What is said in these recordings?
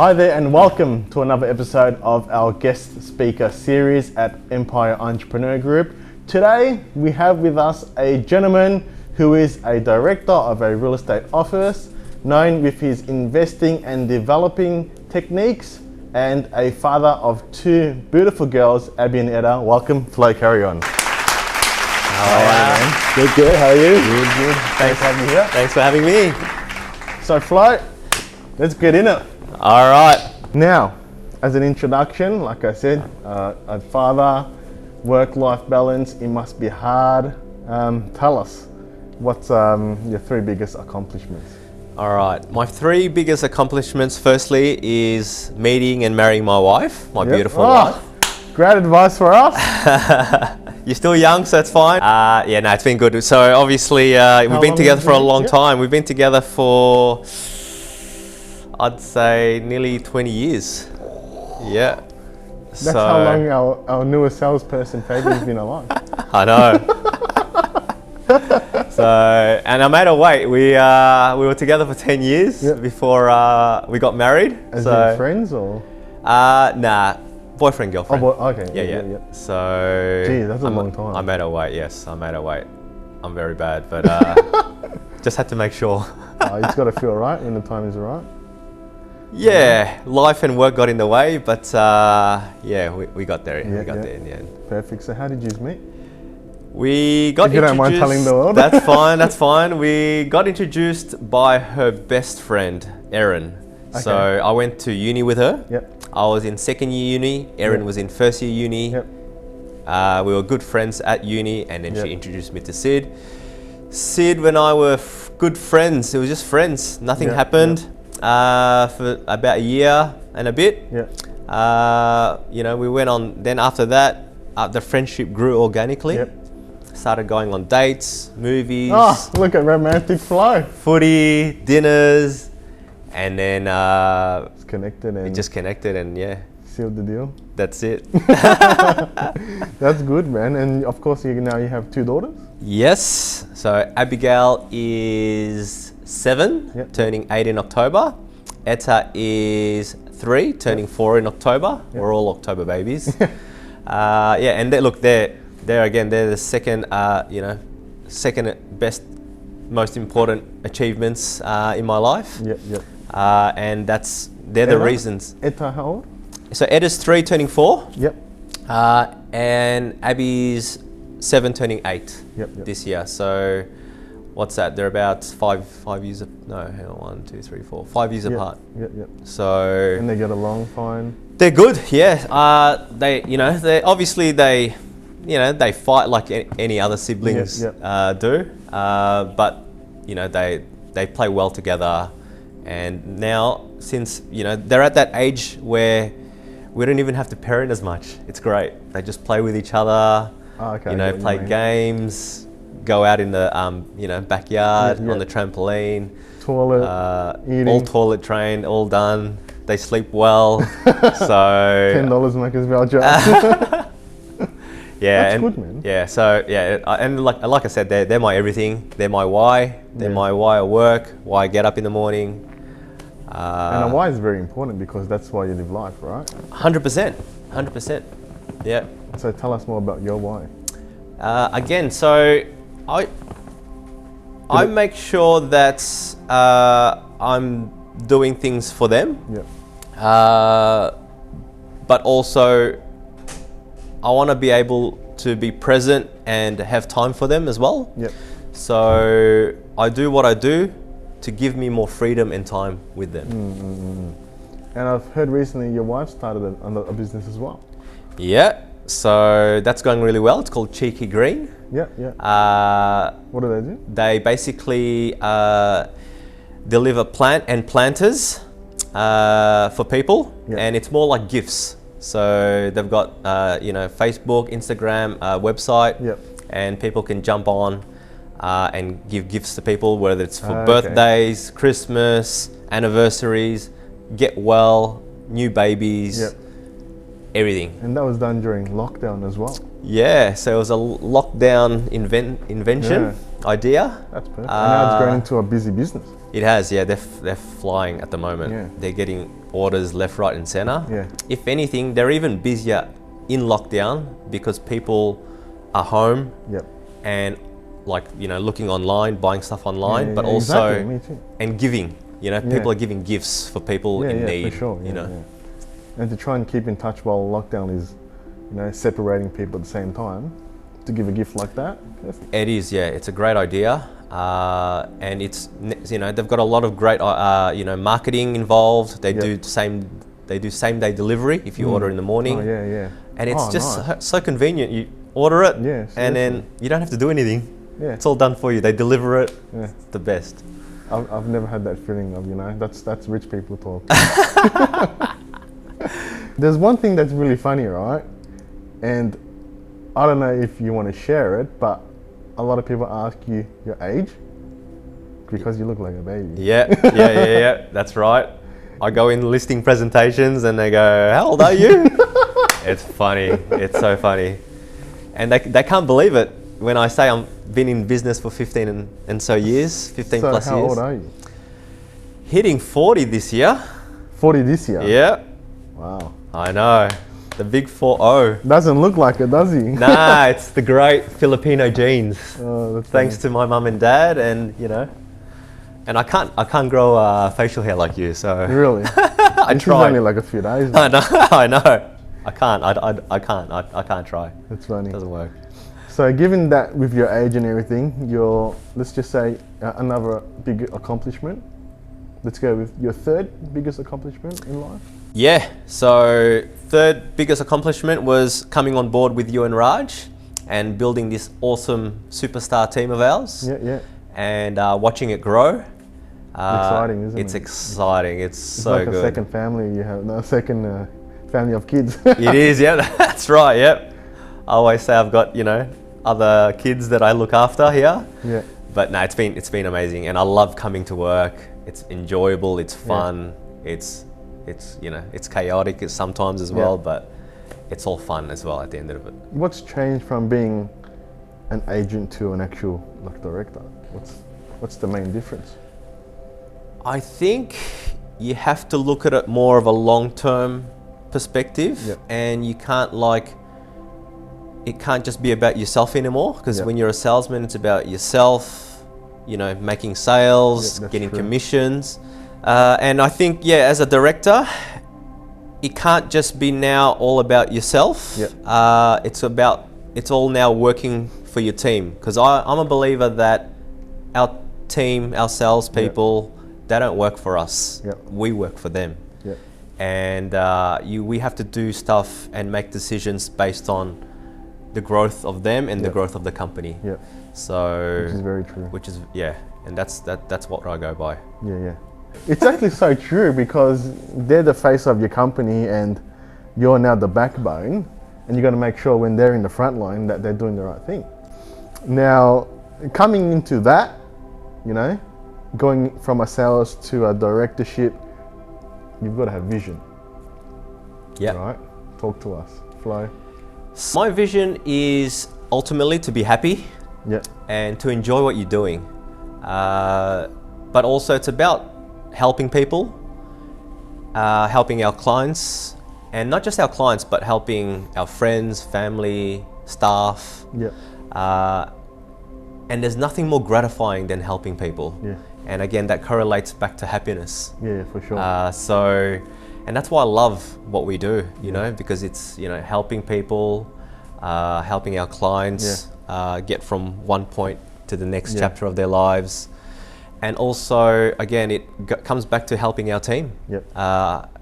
Hi there and welcome to another episode of our guest speaker series at Empire Entrepreneur Group. Today we have with us a gentleman who is a director of a real estate office, known with his investing and developing techniques, and a father of two beautiful girls, Abby and Etta. Welcome, Flo, Carreon. How are you, man? Good. How are you? Good. Thanks for having me here. Thanks for having me. So Flo, let's get in it. All right. Now, as an introduction, like I said, a father, work-life balance, it must be hard. Tell us, what's your three biggest accomplishments? All right. My three biggest accomplishments, firstly, is meeting and marrying my wife, my beautiful wife. Great advice for us. You're still young, so it's fine. No, it's been good. So obviously, we've been together for a long time. We've been together for, I'd say, nearly 20 years. Yeah. That's how long our newest salesperson, Fabian's been alive. I know. And I made her wait. We were together for 10 years before we got married. As in friends or? Nah, boyfriend, girlfriend. Okay. Yeah. So. Geez, that's a long time. I made her wait. Yes, I made her wait. I'm very bad, but just had to make sure. You just got to feel right when the time is right. Yeah, life and work got in the way, but we got there. We got there in the end. Perfect. So how did you meet? We got if you don't mind telling the world. That's fine, that's fine. We got introduced by her best friend, Erin. Okay. So I went to uni with her. Yep. I was in second year uni, Erin was in first year uni. Yep. We were good friends at uni, and then she introduced me to Sid. Sid and I were good friends. It was just friends. Nothing happened for about a year and a bit. We went on. Then after that, the friendship grew organically. Started going on dates, movies. Oh, look at romantic flow. Footy, dinners, and then we just connected and sealed the deal. That's it. That's good, man. And of course, now you have two daughters. Yes. So Abigail is 7, turning 8 in October. Etta is 3, turning 4 in October. We're all October babies. And they're the second best, most important achievements in my life. And they're the reasons. Etta, how old? So Etta's 3, turning 4. And Abby's 7, turning 8 this year. So what's that? They're about 5 years. No, hang on, 1, 2, 3, 4, 5 years apart. So and they get along fine. They're good. Yeah. They obviously they fight like any other siblings do. But they play well together. And now, since they're at that age where we don't even have to parent as much. It's great. They just play with each other. Play games, go out in the backyard on the trampoline. Toilet, eating. All toilet trained, all done. They sleep well. So $10 make us well. That's good, man. Yeah. So and like I said, they're my everything. They're my why. They're my why I work. Why I get up in the morning. And a why is very important because that's why you live life, right? 100%. Yeah. So tell us more about your why. So I make sure that I'm doing things for them. But also I want to be able to be present and have time for them as well. So I do what I do to give me more freedom and time with them. And I've heard recently your wife started a business as well. Yeah, so that's going really well. It's called Cheeky Green. What do they do? They basically deliver plant and planters for people, and it's more like gifts. So they've got Facebook, Instagram, website, and people can jump on and give gifts to people, whether it's for birthdays, Christmas, anniversaries, get well, new babies, everything. And that was done during lockdown as well. Yeah, so it was a lockdown invention. idea. That's perfect. And now it's grown into a busy business. It has, yeah. They're flying at the moment. Yeah. They're getting orders left, right, and center. Yeah. If anything, they're even busier in lockdown because people are home. Yep. And like, you know, looking online, buying stuff online, Yeah, but yeah, also exactly, me too. and giving. You know, Yeah. people are giving gifts for people in need. For sure. Yeah, you know. yeah. And to try and keep in touch while lockdown is, you know, separating people at the same time, to give a gift like that, perfect. It is, yeah. It's a great idea, and it's, you know, they've got a lot of great, you know, marketing involved. They do same day delivery if you order in the morning. Oh yeah, yeah. And it's just nice. so convenient. You order it, Yeah, and then you don't have to do anything. Yeah. It's all done for you. They deliver it. Yeah. It's the best. I've never had that feeling of, you know, that's rich people talk. There's one thing that's really funny, right? And I don't know if you want to share it, but a lot of people ask you your age because you look like a baby. Yeah. That's right. I go in listing presentations and they go, "How old are you?" It's funny. It's so funny. And they can't believe it when I say I've been in business for 15 and so years, 15 So plus how years. old are you? Hitting 40 this year. 40 this year? Yeah. Wow. I know. The big 4-0. Doesn't look like it, does he? Nah, it's the great Filipino genes. Oh, that's Thanks to my mum and dad, and you know, and I can't grow facial hair like you, so Really? I This is tried. only like a few days. I know. I can't try. That's funny. It doesn't work. So given that with your age and everything, your, let's just say another big accomplishment. Let's go with your third biggest accomplishment in life. Yeah. So third biggest accomplishment was coming on board with you and Raj, and building this awesome superstar team of ours. Yeah. And watching it grow. Exciting, isn't it? It's exciting. It's It's so like good. a second family you have, no, a second family of kids. It is, yeah, that's right, yep. I always say I've got, you know, other kids that I look after here. Yeah. But no, it's been amazing, and I love coming to work. It's enjoyable, it's fun, it's you know, it's chaotic sometimes as well, but it's all fun as well at the end of it. What's changed from being an agent to an actual like director? What's the main difference? I think you have to look at it more of a long-term perspective, and you can't it can't just be about yourself anymore, because when you're a salesman, it's about yourself, you know, making sales, getting commissions. And I think, as a director, it can't just be now all about yourself. It's all now working for your team, because I'm a believer that our team, our salespeople, they don't work for us. We work for them. And we have to do stuff and make decisions based on the growth of them and the growth of the company. So, which is very true. Which is and that's what I go by. It's actually so true, because they're the face of your company and you're now the backbone, and you got to make sure when they're in the front line that they're doing the right thing. Now, coming into that, you know, going from a sales to a directorship, you've got to have vision. Right? Talk to us. Flo. My vision is ultimately to be happy and to enjoy what you're doing. But also it's about helping people, helping our clients, and not just our clients, but helping our friends, family, staff. And there's nothing more gratifying than helping people. And again, that correlates back to happiness. For sure. So, and that's why I love what we do, you know, because it's, you know, helping people, helping our clients get from one point to the next chapter of their lives. And also, again, it comes back to helping our team.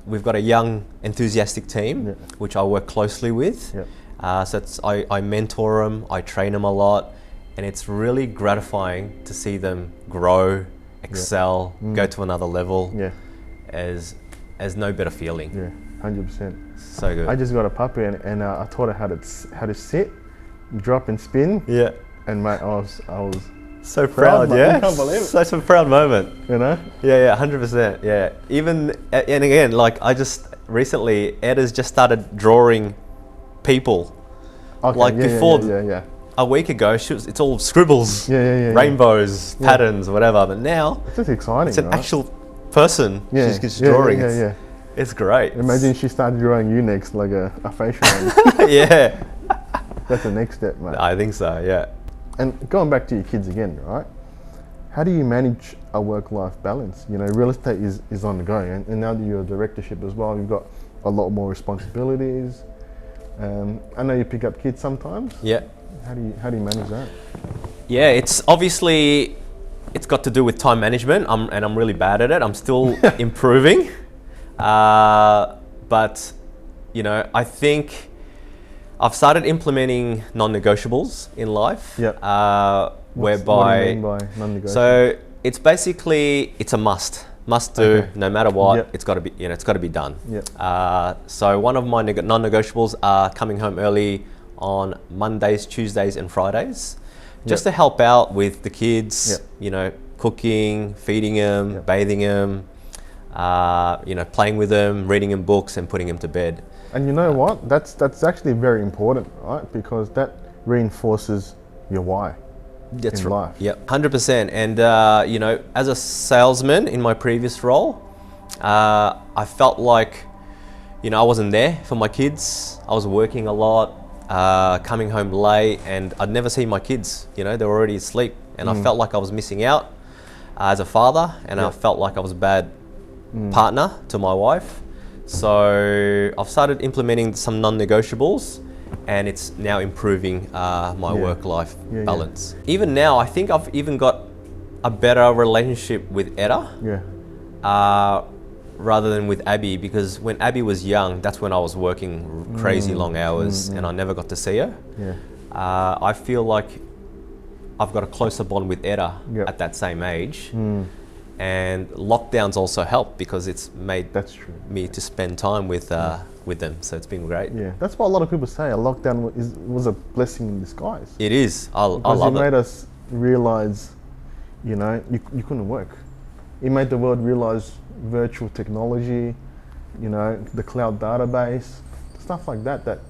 We've got a young, enthusiastic team, which I work closely with. So I mentor them, I train them a lot, and it's really gratifying to see them grow, excel, go to another level. As no better feeling. 100%. So good. I just got a puppy, and I taught her how to sit, drop and spin. And mate, I was so proud, I can't believe it. Such a proud moment. You know? 100%. Even, and again, like I just recently, Ed has just started drawing people. Before, a week ago, it's all scribbles, rainbows, patterns, whatever. But now it's just exciting. It's an actual person. She's drawing. It's great. Imagine she started drawing you next, like a facial one. Yeah. That's the next step, mate. I think so, yeah. And going back to your kids again, right? How do you manage a work-life balance? You know, real estate is on the go, and now that you're a directorship as well, you've got a lot more responsibilities. I know you pick up kids sometimes. Yeah. How do you manage that? Yeah, it's obviously, it's got to do with time management, and I'm really bad at it. I'm still improving. But, you know, I think I've started implementing non-negotiables in life. Whereby, what do you mean by non-negotiables? So it's basically, it's a must do, no matter what. It's got to be, it's got to be done. So one of my non-negotiables are coming home early on Mondays, Tuesdays, and Fridays, just to help out with the kids. You know, cooking, feeding them, bathing them, playing with them, reading them books, and putting them to bed. And you know what? That's actually very important, right? Because that reinforces your why. That's in right. life. Yep, 100%. And as a salesman in my previous role, I felt like, I wasn't there for my kids. I was working a lot, coming home late, and I'd never see my kids. They were already asleep, and I felt like I was missing out as a father, and I felt like I was a bad partner to my wife. So I've started implementing some non-negotiables, and it's now improving my work-life balance. Even now, I think I've even got a better relationship with Etta rather than with Abby, because when Abby was young, that's when I was working crazy long hours and I never got to see her. I feel like I've got a closer bond with Etta at that same age. And lockdowns also help because it's made me to spend time with them. So it's been great. Yeah, that's what a lot of people say. A lockdown was a blessing in disguise. It is. I love it. Because it made us realize, you couldn't work. It made the world realize virtual technology, the cloud database, stuff like that it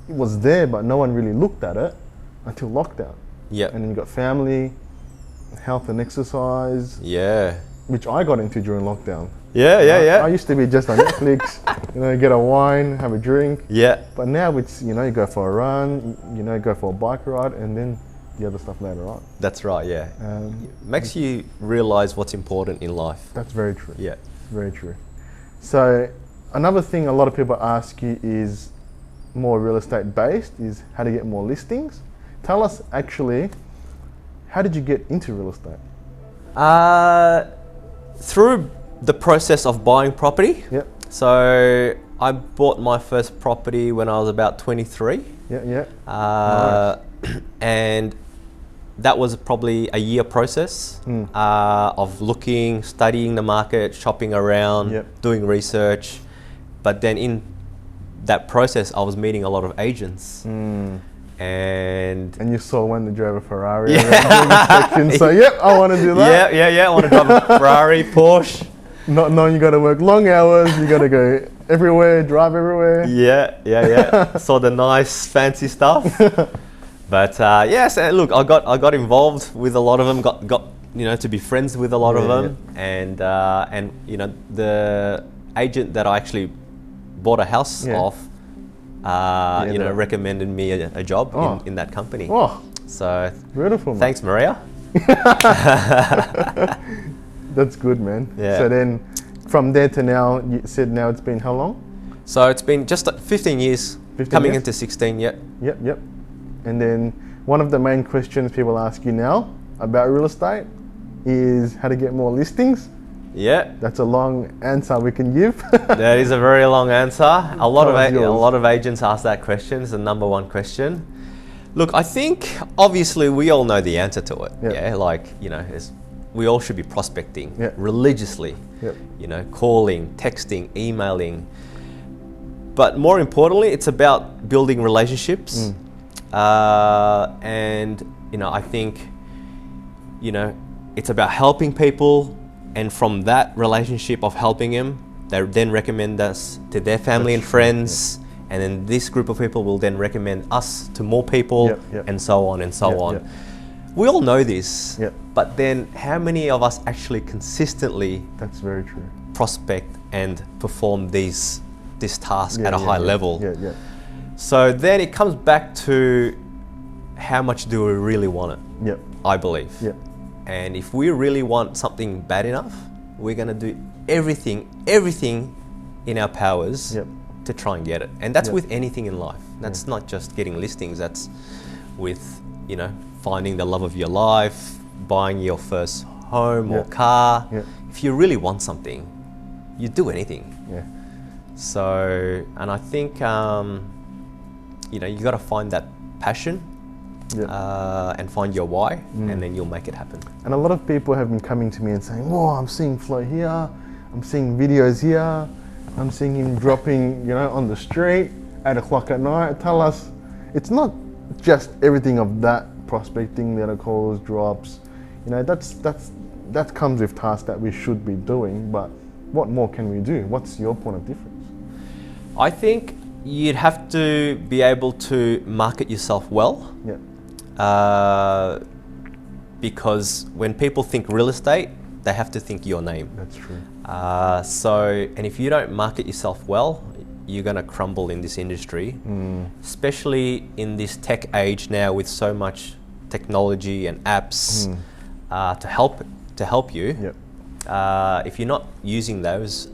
was there, but no one really looked at it until lockdown. Yeah. And then you got family, health and exercise. Yeah. Which I got into during lockdown. Yeah. I used to be just on Netflix, get a wine, have a drink. Yeah. But now it's, you go for a run, go for a bike ride, and then the other stuff later on. That's right, yeah. Makes you realize what's important in life. That's very true. Yeah. Very true. So another thing a lot of people ask you is more real estate based, is how to get more listings. Tell us actually, how did you get into real estate? Through the process of buying property. Yep. So I bought my first property when I was about 23. Nice. And that was probably a year process of looking, studying the market, shopping around, doing research. But then in that process, I was meeting a lot of agents. And you saw one that drove a Ferrari. So I want to do that. Yeah. I want to drive a Ferrari, Porsche. Not knowing you got to work long hours, you got to go everywhere, drive everywhere. Yeah. Saw the nice, fancy stuff. But yes, look, I got involved with a lot of them. Got to be friends with a lot of them, and the agent that I actually bought a house off. Recommended me a job in that company. Oh, so beautiful. Man. Thanks, Maria. That's good, man. Yeah. So then, from there to now, you said now it's been how long? So it's been just 15 years. 15 coming years? Into 16. Yep. And then one of the main questions people ask you now about real estate is how to get more listings. Yeah. That's a long answer we can give. That is a very long answer. A lot of agents ask that question. It's the number one question. Look, I think obviously we all know the answer to it. We all should be prospecting religiously. Calling, texting, emailing. But more importantly, it's about building relationships. And I think it's about helping people. And from that relationship of helping them, they then recommend us to their family and friends, and then this group of people will then recommend us to more people, and so on and so on. We all know this, but then how many of us actually consistently That's very true. prospect and perform this task at a high level? So then it comes back to how much do we really want it, I believe. And if we really want something bad enough, we're going to do everything in our powers to try and get it. And that's with anything in life. That's not just getting listings. That's with, finding the love of your life, buying your first home or car. If you really want something, you do anything. So, and I think, you got to find that passion and find your why, and then you'll make it happen. And a lot of people have been coming to me and saying, "Whoa, I'm seeing Flo here, I'm seeing videos here, I'm seeing him dropping, on the street at 8:00 at night." Tell us, it's not just everything of that prospecting, letter calls, drops. That comes with tasks that we should be doing. But what more can we do? What's your point of difference? I think you'd have to be able to market yourself well. Because when people think real estate, they have to think your name. That's true. And if you don't market yourself well, you're going to crumble in this industry, especially in this tech age now with so much technology and apps to help you. If you're not using those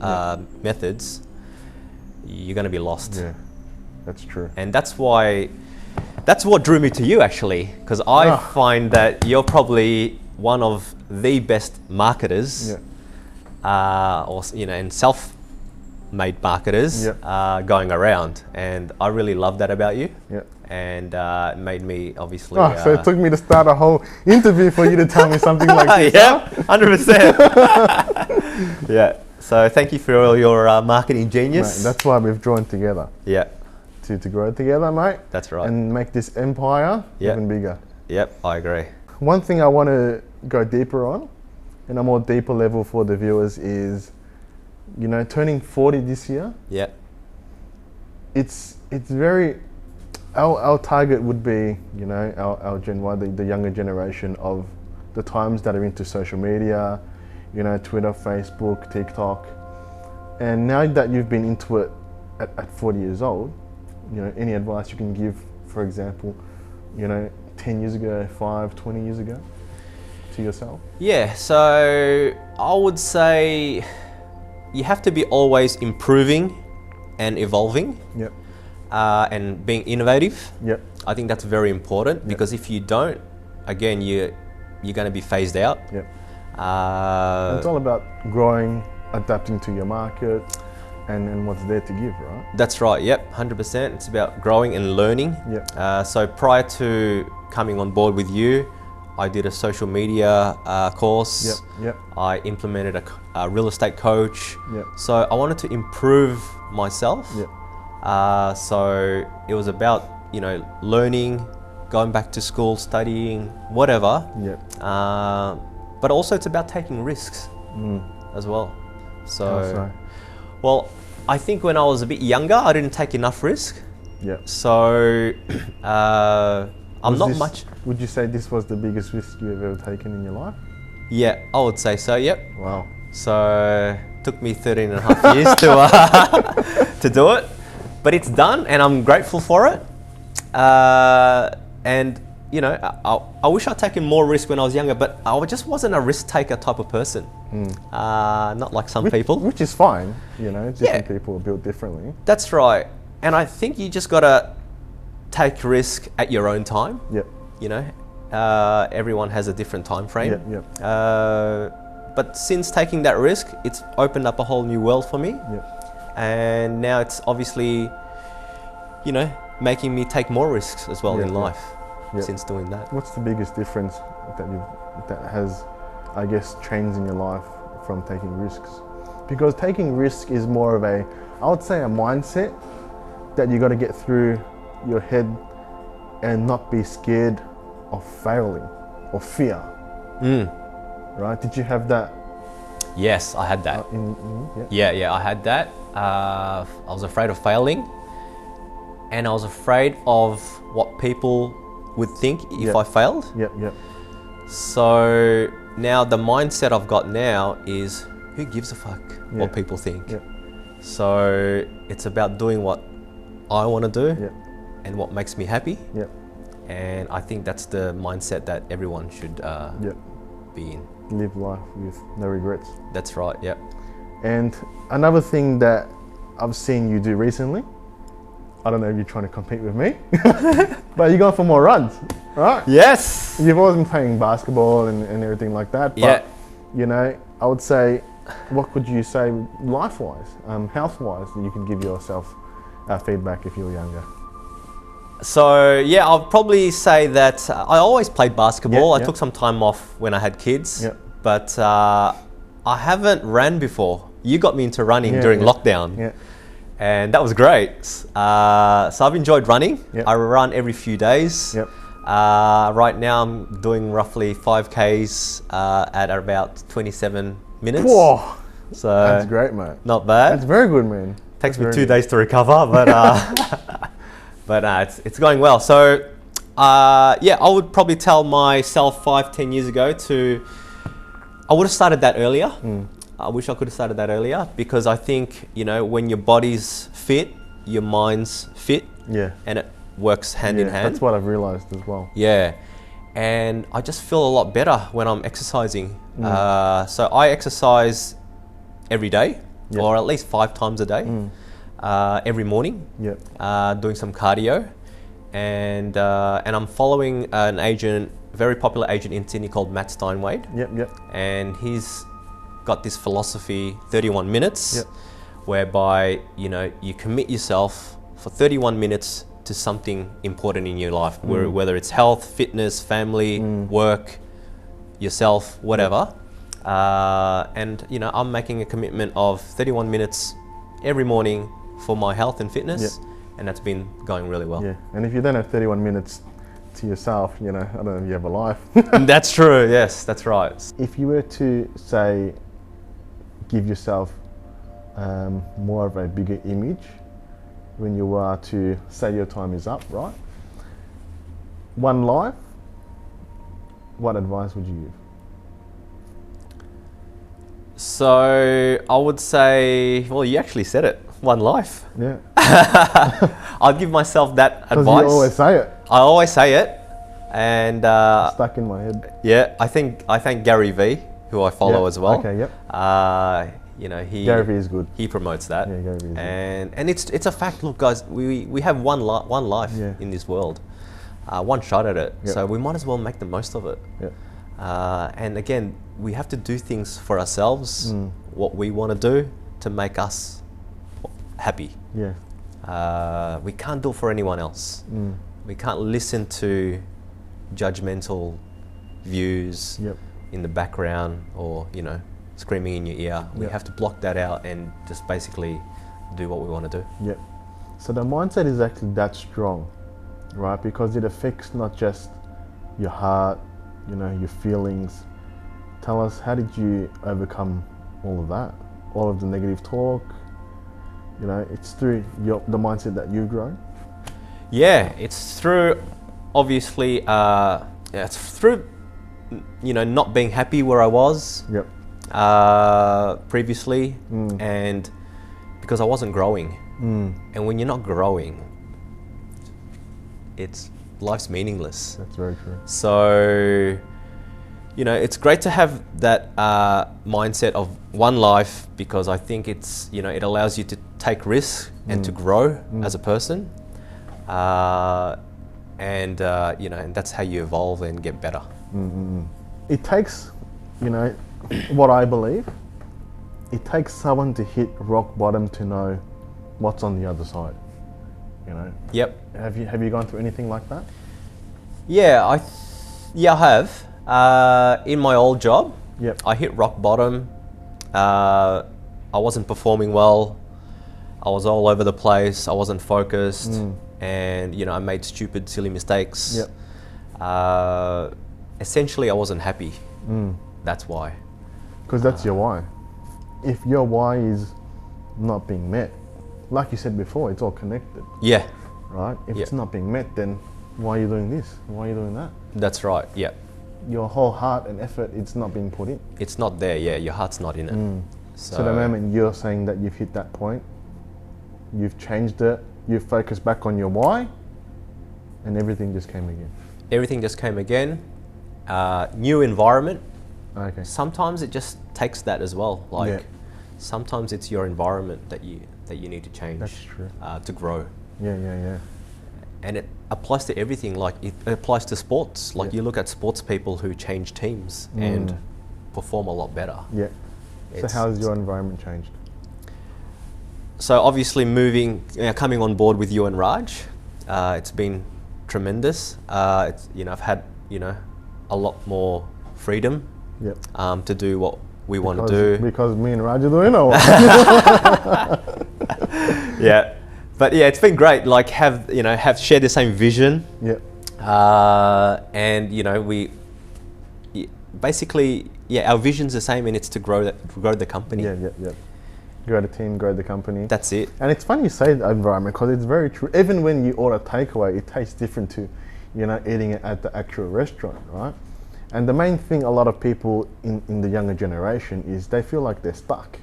methods, you're going to be lost. That's true. And that's what drew me to you, actually, because I find that you're probably one of the best marketers, and self-made marketers going around. And I really love that about you. And it made me obviously. So it took me to start a whole interview for you to tell me something like this. 100%. So thank you for all your marketing genius. Mate, that's why we've joined together. To grow together, mate. That's right. And make this empire even bigger. I agree. One thing I want to go deeper on, and a more deeper level for the viewers, is, turning 40 this year. It's very. Our target would be, our Gen Y, the younger generation of the times that are into social media, Twitter, Facebook, TikTok. And now that you've been into it at 40 years old, any advice you can give, for example, 10 years ago, 5, 20 years ago to yourself? So I would say you have to be always improving and evolving. And being innovative. I think that's very important, because if you don't, again, you're going to be phased out. It's all about growing, adapting to your market, and what's there to give, right? That's right. 100%. It's about growing and learning. So prior to coming on board with you, I did a social media course. I implemented a real estate coach. So I wanted to improve myself. So it was about, learning, going back to school, studying, whatever. But also it's about taking risks as well. So, well, I think when I was a bit younger, I didn't take enough risk. So I'm not much. Would you say this was the biggest risk you've ever taken in your life? I would say so. Wow. So it took me 13 and a half years to do it. But it's done, and I'm grateful for it. And I wish I'd taken more risk when I was younger, but I just wasn't a risk taker type of person. Not like some people. Which is fine, different people are built differently. That's right. And I think you just gotta take risk at your own time. Everyone has a different time frame. But since taking that risk, it's opened up a whole new world for me. And now it's obviously, making me take more risks as well in life since doing that. What's the biggest difference that has, I guess, changed in your life from taking risks? Because taking risk is more of I would say a mindset that you got to get through your head and not be scared of failing or fear. Right? Did you have that? Yes, I had that. I had that. I was afraid of failing, and I was afraid of what people would think if I failed. Yep. So now the mindset I've got now is, who gives a fuck what people think? Yep. So it's about doing what I want to do Yep. and what makes me happy. Yep. And I think that's the mindset that everyone should be in. Live life with no regrets. That's right, yep. And another thing that I've seen you do recently, I don't know if you're trying to compete with me, but you're going for more runs, right? Yes! You've always been playing basketball and everything like that, but you know, I would say, what could you say life-wise, health-wise, that you could give yourself feedback if you were younger? So yeah, I'll probably say that I always played basketball. I took some time off when I had kids, but I haven't ran before. You got me into running during lockdown, and that was great. So I've enjoyed running. I run every few days. Right now I'm doing roughly 5Ks at about 27 minutes. Whoa! So that's great, mate. Not bad. That's very good, man. Takes me 2 days to recover, but it's going well. So I would probably tell myself 5-10 years ago I would have started that earlier. I wish I could have started that earlier, because I think, you know, when your body's fit, your mind's fit, and it works hand in hand. That's what I've realized as well. Yeah, and I just feel a lot better when I'm exercising. So I exercise every day, or at least 5 times a day, every morning, doing some cardio, and I'm following an agent, very popular agent in Sydney called Matt Steinwade. And he's got this philosophy, 31 minutes, whereby, you know, you commit yourself for 31 minutes to something important in your life, whether it's health, fitness, family, work, yourself, whatever. And, you know, I'm making a commitment of 31 minutes every morning for my health and fitness, and that's been going really well. And if you don't have 31 minutes to yourself, you know, I don't know if you have a life. That's true, yes, that's right. If you were to say, give yourself more of a bigger image when you are to say your time is up, right? One life, what advice would you give? So I would say, well, you actually said it, one life. I'll give myself that advice. You always say it. I always say it, and stuck in my head. Yeah, I thank Gary V, who I follow as well. Okay, you know, Gary V is good. He promotes that. Yeah, Gary V is and it's a fact. Look, guys, we have one life in this world, one shot at it. So we might as well make the most of it. And again, we have to do things for ourselves, what we want to do to make us happy. We can't do it for anyone else. We can't listen to judgmental views in the background, or, you know, screaming in your ear. We have to block that out and just basically do what we want to do. So the mindset is actually that strong, right? Because it affects not just your heart, you know, your feelings. Tell us, how did you overcome all of that? All of the negative talk? You know, it's through the mindset that you've grown. Yeah, it's through, obviously, it's through, you know, not being happy where I was previously, and because I wasn't growing. And when you're not growing, life's meaningless. That's very true. So, you know, it's great to have that mindset of one life, because I think it's, you know, it allows you to take risks and to grow as a person. And you know, and that's how you evolve and get better. It takes, you know, what I believe, it takes someone to hit rock bottom to know what's on the other side. You know. Have you gone through anything like that? Yeah, I have. In my old job, I hit rock bottom. I wasn't performing well. I was all over the place. I wasn't focused, and, you know, I made stupid, silly mistakes. Essentially, I wasn't happy. That's why. Because that's your why. If your why is not being met, like you said before, it's all connected. right? If it's not being met, then why are you doing this? Why are you doing that? That's right, yeah. Your whole heart and effort, it's not being put in. It's not there, yeah, your heart's not in it. So the moment you're saying that you've hit that point, you've changed it, you've focused back on your why, and everything just came again. Everything just came again. New environment. Okay. Sometimes it just takes that as well. Like sometimes it's your environment that you need to change. That's true. To grow. Yeah. And it applies to everything. Like it applies to sports. Like you look at sports people who change teams and perform a lot better. Yeah. So how's your environment changed? So obviously coming on board with you and Raj, it's been tremendous. I've had a lot more freedom to do what we want to do. Because me and Raj are doing it. Yeah, but yeah, it's been great. Like have shared the same vision. Yeah. And we basically our vision's the same, and it's to grow the company. Yeah. Grow the team, grow the company. That's it. And it's funny you say the environment, because it's very true. Even when you order takeaway, it tastes different to, eating it at the actual restaurant, right? And the main thing a lot of people in the younger generation is they feel like they're stuck.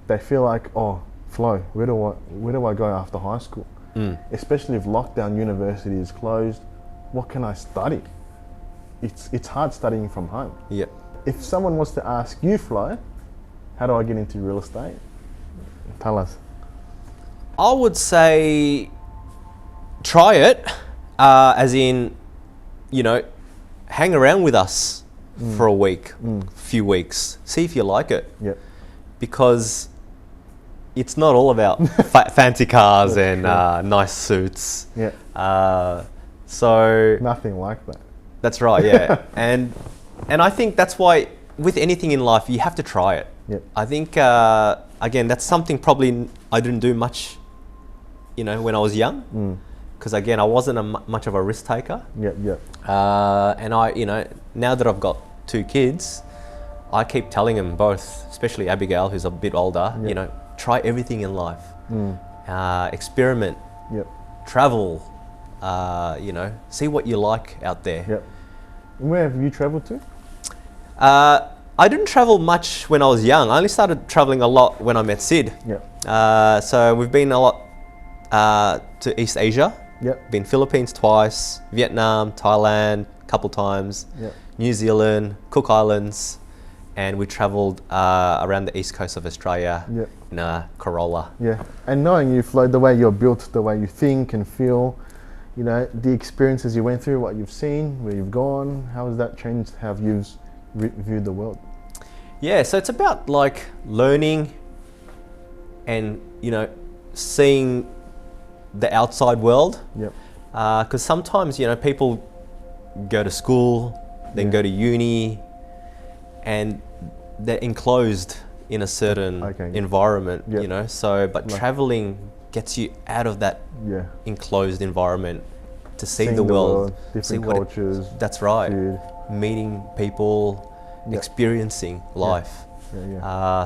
They feel like, oh, Flo, where do I go after high school? Especially if lockdown, university is closed. What can I study? It's hard studying from home. Yeah. If someone was to ask you, Flo, how do I get into real estate? Tell us. I would say try it, as in, hang around with us for a week, few weeks, see if you like it. Yep. Because it's not all about fancy cars and nice suits. Yeah. So nothing like that. That's right. Yeah. and I think that's why with anything in life you have to try it. Yep. I think again that's something probably I didn't do much, when I was young, because again I wasn't much of a risk taker. Yep. And I, now that I've got 2 kids, I keep telling them both, especially Abigail, who's a bit older, try everything in life, experiment, travel, see what you like out there. Yep. Where have you travelled to? I didn't travel much when I was young. I only started traveling a lot when I met Sid. Yep. So we've been a lot to East Asia. Yep. Been Philippines twice, Vietnam, Thailand a couple times, New Zealand, Cook Islands, and we travelled around the east coast of Australia in a Corolla. Yeah, and knowing you, Flo, the way you're built, the way you think and feel, the experiences you went through, what you've seen, where you've gone, how has that changed how you've viewed the world? Yeah, so it's about like learning and, seeing the outside world. Yep. Because sometimes, people go to school, then go to uni, and they're enclosed in a certain environment, but traveling gets you out of that enclosed environment to see the world, different cultures. That's right. Food. Meeting people, experiencing life.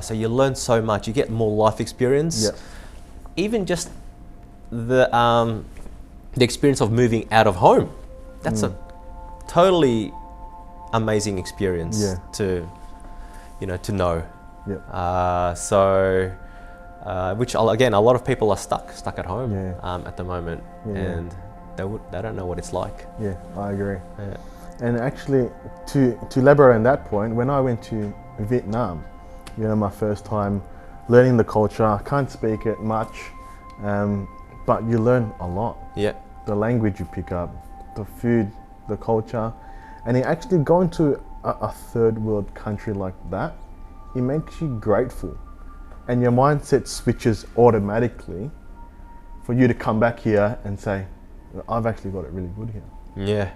So you learn so much. You get more life experience. Even just the experience of moving out of home. That's a totally amazing experience to know. Which again, a lot of people are stuck at home at the moment, and they don't know what it's like. Yeah, I agree. And actually, to elaborate on that point, when I went to Vietnam, my first time learning the culture, I can't speak it much, but you learn a lot. Yeah. The language you pick up, the food, the culture, and it actually going to a third world country like that, it makes you grateful, and your mindset switches automatically for you to come back here and say, I've actually got it really good here. Yeah.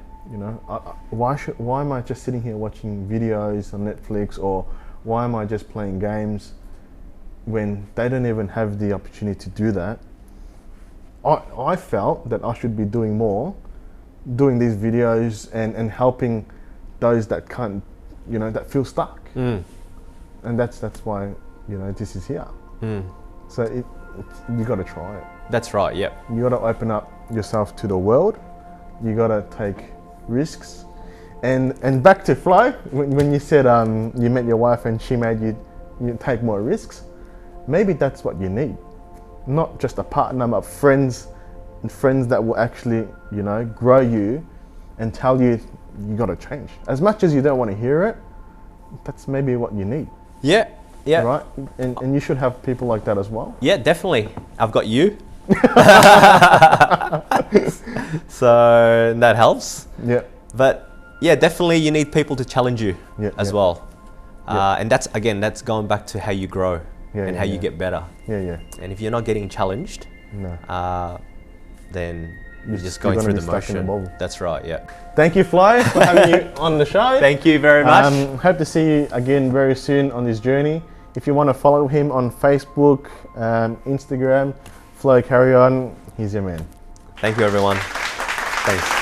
Why am I just sitting here watching videos on Netflix, or why am I just playing games when they don't even have the opportunity to do that? I felt that I should be doing more, doing these videos and helping those that can't, that feel stuck. And that's why, this is here. So you got to try it. That's right, yep. You got to open up yourself to the world. You gotta take risks. And back to Fly, when you said you met your wife and she made you take more risks, maybe that's what you need. Not just a partner, but friends that will actually, grow you and tell you gotta change. As much as you don't want to hear it, that's maybe what you need. Yeah. Right? And you should have people like that as well. Yeah, definitely. I've got you. So that helps. Yeah. But yeah, definitely you need people to challenge you as well. And that's going back to how you grow and how you get better. Yeah. And if you're not getting challenged, then you're just going through the motion. That's right, yeah. Thank you, Fly, for having you on the show. Thank you very much. Hope to see you again very soon on this journey. If you want to follow him on Facebook, Instagram, Carreon, he's your man. Thank you, everyone. Thanks.